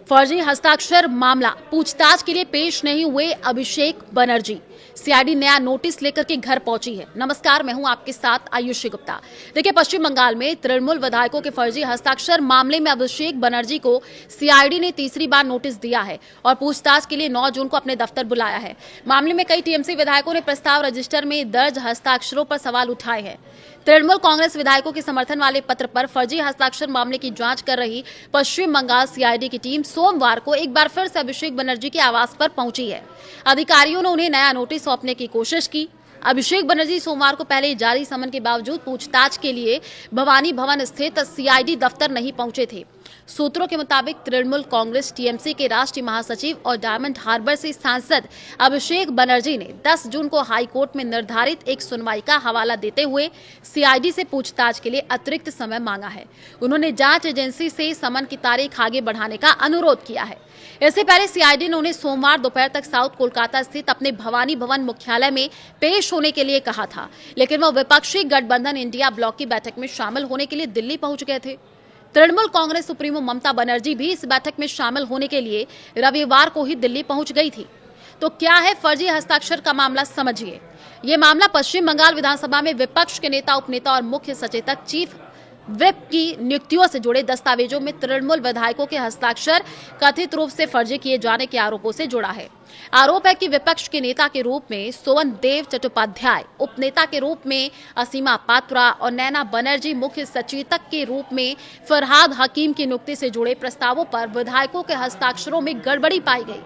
फर्जी हस्ताक्षर मामला, पूछताछ के लिए पेश नहीं हुए अभिषेक बनर्जी। सीआईडी नया नोटिस लेकर के घर पहुंची है। नमस्कार, मैं हूं आपके साथ आयुषी गुप्ता। देखिए, पश्चिम बंगाल में तृणमूल विधायकों के फर्जी हस्ताक्षर मामले में अभिषेक बनर्जी को सीआईडी ने तीसरी बार नोटिस दिया है और पूछताछ के लिए 9 जून को अपने दफ्तर बुलाया है। मामले में कई टीएमसी विधायकों ने प्रस्ताव रजिस्टर में दर्ज हस्ताक्षरों पर सवाल उठाए हैं। तृणमूल कांग्रेस विधायकों के समर्थन वाले पत्र पर फर्जी हस्ताक्षर मामले की जांच कर रही पश्चिम बंगाल सीआईडी की टीम सोमवार को एक बार फिर से अभिषेक बनर्जी के आवास पर पहुंची है। अधिकारियों ने उन्हें नया नोटिस सौंपने की कोशिश की। अभिषेक बनर्जी सोमवार को पहले जारी समन के बावजूद पूछताछ के लिए भवानी भवन स्थित सीआईडी दफ्तर नहीं पहुंचे थे। सूत्रों के मुताबिक तृणमूल कांग्रेस टीएमसी के राष्ट्रीय महासचिव और डायमंड हार्बर से सांसद अभिषेक बनर्जी ने 10 जून को हाई कोर्ट में निर्धारित एक सुनवाई का हवाला देते हुए सीआईडी से पूछताछ के लिए अतिरिक्त समय मांगा है। उन्होंने जांच एजेंसी से समन की तारीख आगे बढ़ाने का अनुरोध किया है। इससे पहले सीआईडी ने उन्हें सोमवार दोपहर तक साउथ कोलकाता स्थित अपने भवानी भवन मुख्यालय में पेश होने के लिए कहा था, लेकिन वह विपक्षी गठबंधन इंडिया ब्लॉक की बैठक में शामिल होने के लिए दिल्ली पहुंच गए थे। तृणमूल कांग्रेस सुप्रीमो ममता बनर्जी भी इस बैठक में शामिल होने के लिए रविवार को ही दिल्ली पहुंच गई थी। तो क्या है फर्जी हस्ताक्षर का मामला, समझिए। ये मामला पश्चिम बंगाल विधानसभा में विपक्ष के नेता, उपनेता और मुख्य सचेतक चीफ व्हिप की नियुक्तियों से जुड़े दस्तावेजों में तृणमूल विधायकों के हस्ताक्षर कथित रूप से फर्जी किए जाने के आरोपों से जुड़ा है। आरोप है कि विपक्ष के नेता के रूप में सोवन देव चट्टोपाध्याय, उपनेता के रूप में असीमा पात्रा और नैना बनर्जी, मुख्य सचेतक के रूप में फरहाद हकीम की नियुक्ति से जुड़े प्रस्तावों पर विधायकों के हस्ताक्षरों में गड़बड़ी पाई गई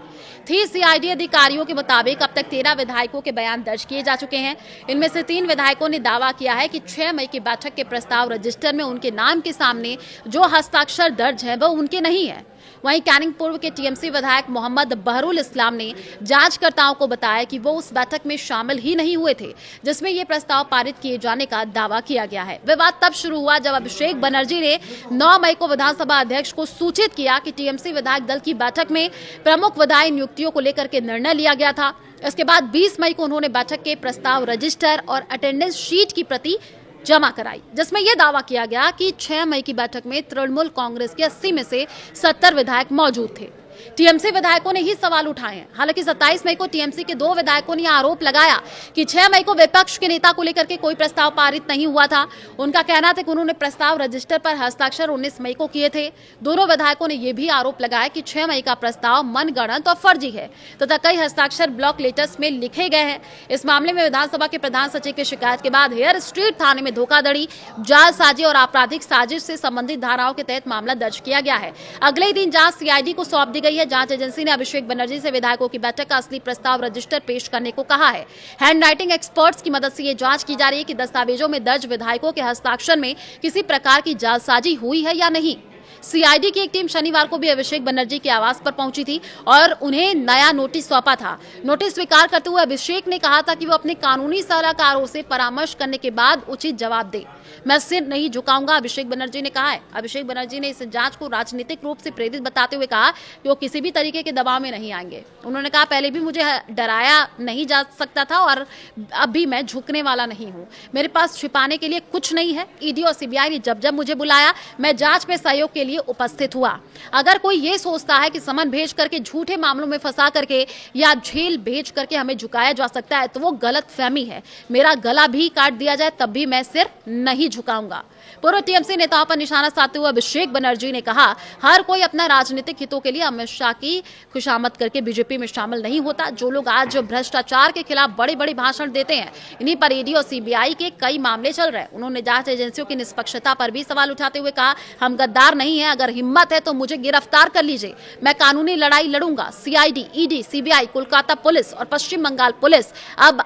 थी। सीआईडी अधिकारियों के मुताबिक अब तक 13 विधायकों के बयान दर्ज किए जा चुके हैं। इनमें से 3 विधायकों ने दावा किया है कि 6 मई की बैठक के प्रस्ताव रजिस्टर में उनके नाम के सामने जो हस्ताक्षर दर्ज है वह उनके नहीं है। वहीं कैनिंग पूर्व के टीएमसी विधायक मोहम्मद बहरुल इस्लाम ने जांचकर्ताओं को बताया कि वो उस बैठक में शामिल ही नहीं हुए थे जिसमें ये प्रस्ताव पारित किए जाने का दावा किया गया है। विवाद तब शुरू हुआ जब अभिषेक बनर्जी ने 9 मई को विधानसभा अध्यक्ष को सूचित किया कि टीएमसी विधायक दल की बैठक में प्रमुख विधायी नियुक्तियों को लेकर के निर्णय लिया गया था। इसके बाद 20 मई को उन्होंने बैठक के प्रस्ताव रजिस्टर और अटेंडेंस शीट की प्रति जमा कराई, जिसमें यह दावा किया गया कि 6 मई की बैठक में तृणमूल कांग्रेस के 80 में से 70 विधायक मौजूद थे। टीएमसी विधायकों ने ही सवाल उठाए हैं। हालांकि 27 मई को टीएमसी के 2 विधायकों ने आरोप लगाया कि 6 मई को विपक्ष के नेता को लेकर के कोई प्रस्ताव पारित नहीं हुआ था। उनका कहना था कि उन्होंने प्रस्ताव रजिस्टर पर हस्ताक्षर 19 मई को किए थे। दोनों विधायकों ने यह भी आरोप लगाया कि 6 मई का प्रस्ताव मनगढ़ंत और फर्जी है तथा कई हस्ताक्षर ब्लॉक लेटर्स में लिखे गए हैं। इस मामले में विधानसभा के प्रधान सचिव की शिकायत के बाद हेयर स्ट्रीट थाने में धोखाधड़ी, जालसाजी और आपराधिक साजिश से संबंधित धाराओं के तहत मामला दर्ज किया गया है। अगले दिन जांच सीआईडी को सौंप दी गई है। जांच एजेंसी ने अभिषेक बनर्जी से विधायकों की बैठक का असली प्रस्ताव रजिस्टर पेश करने को कहा है। हैंड राइटिंग एक्सपर्ट्स की मदद से यह जांच की जा रही है कि दस्तावेजों में दर्ज विधायकों के हस्ताक्षर में किसी प्रकार की जालसाजी हुई है या नहीं। सीआईडी की एक टीम शनिवार को भी अभिषेक बनर्जी के आवास पर पहुंची थी और उन्हें नया नोटिस सौंपा था। नोटिस स्वीकार करते हुए अभिषेक ने कहा था कि वो अपने कानूनी सलाहकारों से परामर्श करने के बाद उचित जवाब दे। मैं सिर नहीं झुकाऊंगा, अभिषेक बनर्जी ने कहा है। अभिषेक बनर्जी ने इस जांच को राजनीतिक रूप से प्रेरित बताते हुए कहा कि वो किसी भी तरीके के दबाव में नहीं आएंगे। उन्होंने कहा, पहले भी मुझे डराया नहीं जा सकता था और अब भी मैं झुकने वाला नहीं हूँ। मेरे पास छिपाने के लिए कुछ नहीं है। ईडी और सीबीआई ने जब जब मुझे बुलाया, मैं जांच में सहयोग के लिए उपस्थित हुआ। अगर कोई ये सोचता है कि समन भेज करके झूठे मामलों में फंसा करके या जेल भेज करके हमें झुकाया जा सकता है तो वो गलत फहमी है। मेरा गला भी काट दिया जाए तब भी मैं सिर नहीं झुकाऊंगा। पूर्व टीएमसी नेताओं पर निशाना साधते हुए अभिषेक बनर्जी ने कहा, हर कोई अपना राजनीतिक हितों के लिए अमित शाह की खुशामद करके बीजेपी में शामिल नहीं होता। जो लोग आज भ्रष्टाचार के खिलाफ बड़े बड़े भाषण देते हैं, इन्हीं पर ईडी और सीबीआई के कई मामले चल रहे हैं। उन्होंने जांच एजेंसियों की निष्पक्षता पर भी सवाल उठाते हुए कहा, हम गद्दार नहीं है। अगर हिम्मत है तो मुझे गिरफ्तार कर लीजिए, मैं कानूनी लड़ाई लड़ूंगा। CID, ED, CBI, Kolkata police और पश्चिम बंगाल पुलिस अब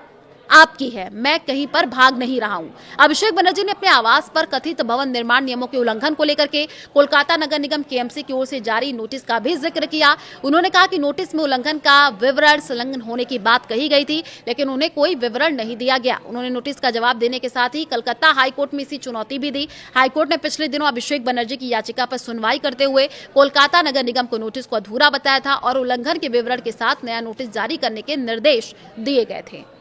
आपकी है, मैं कहीं पर भाग नहीं रहा हूं। अभिषेक बनर्जी ने अपने आवास पर कथित भवन निर्माण नियमों के उल्लंघन को लेकर के कोलकाता नगर निगम केएमसी की ओर से जारी नोटिस का भी जिक्र किया। उन्होंने कहा कि नोटिस में उल्लंघन का विवरण संलग्न होने की बात कही गई थी, लेकिन उन्हें कोई विवरण नहीं दिया गया। उन्होंने नोटिस का जवाब देने के साथ ही कलकत्ता हाईकोर्ट में इसी चुनौती भी दी। हाईकोर्ट ने पिछले दिनों अभिषेक बनर्जी की याचिका पर सुनवाई करते हुए कोलकाता नगर निगम को नोटिस को अधूरा बताया था और उल्लंघन के विवरण के साथ नया नोटिस जारी करने के निर्देश दिए गए थे।